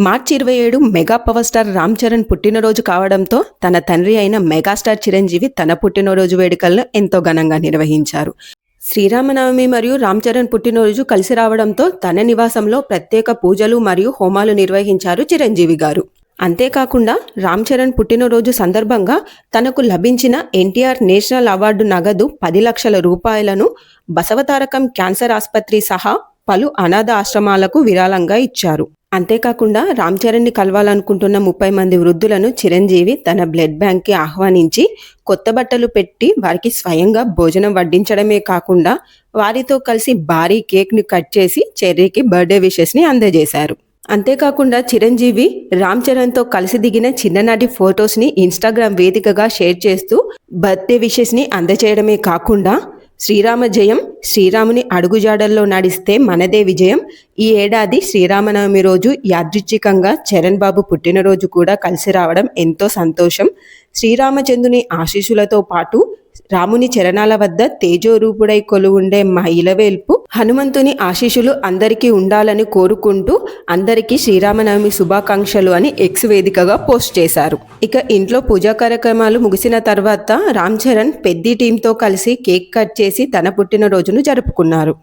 మార్చి 27 mega power star Ram Charan పుట్టినరోజు కావడంతో తన తండ్రి అయిన మెగాస్టార్ చిరంజీవి తన పుట్టినరోజు వేడుకలను ఎంతో ఘనంగా నిర్వహించారు. శ్రీరామనవమి మరియు రామ్ చరణ్ పుట్టినరోజు కలిసి రావడంతో తన నివాసంలో ప్రత్యేక పూజలు మరియు హోమాలు నిర్వహించారు చిరంజీవి గారు. అంతేకాకుండా రామ్ చరణ్ పుట్టినరోజు సందర్భంగా తనకు లభించిన ఎన్టీఆర్ నేషనల్ అవార్డు నగదు 10 లక్షల రూపాయలను బసవతారకం క్యాన్సర్ ఆసుపత్రి సహా పలు అనాథ ఆశ్రమాలకు విరాళంగా ఇచ్చారు. అంతేకాకుండా రామ్ చరణ్ని కలవాలనుకుంటున్న 30 మంది వృద్ధులను చిరంజీవి తన బ్లడ్ బ్యాంక్కి ఆహ్వానించి కొత్త బట్టలు పెట్టి వారికి స్వయంగా భోజనం వడ్డించడమే కాకుండా వారితో కలిసి భారీ కేక్ని కట్ చేసి చెర్రీకి బర్త్డే విషెస్ని అందజేశారు. అంతేకాకుండా చిరంజీవి రామ్ చరణ్తో కలిసి దిగిన చిన్ననాటి ఫొటోస్ని ఇన్స్టాగ్రామ్ వేదికగా షేర్ చేస్తూ బర్త్డే విషెస్ని అందజేయడమే కాకుండా శ్రీరామ జయం, శ్రీరాముని అడుగుజాడల్లో నడిస్తే మనదే విజయం, ఈ ఏడాది శ్రీరామనవమి రోజు యాదృచ్ఛికంగా చరణ్ బాబు పుట్టినరోజు కూడా కలిసి రావడం ఎంతో సంతోషం, శ్రీరామచంద్రుని ఆశీస్సులతో పాటు రాముని చరణాల వద్ద తేజోరూపుడై కొలువుండే మా ఇలవేల్పు హనుమంతుని ఆశీస్సులు అందరికీ ఉండాలని కోరుకుంటూ అందరికీ శ్రీరామనవమి శుభాకాంక్షలు అని ఎక్స్ వేదికగా పోస్ట్ చేశారు. ఇక ఇంట్లో పూజా కార్యక్రమాలు ముగిసిన తర్వాత రామ్ చరణ్ పెద్ద టీంతో కలిసి కేక్ కట్ చేసి తన పుట్టినరోజును జరుపుకున్నారు.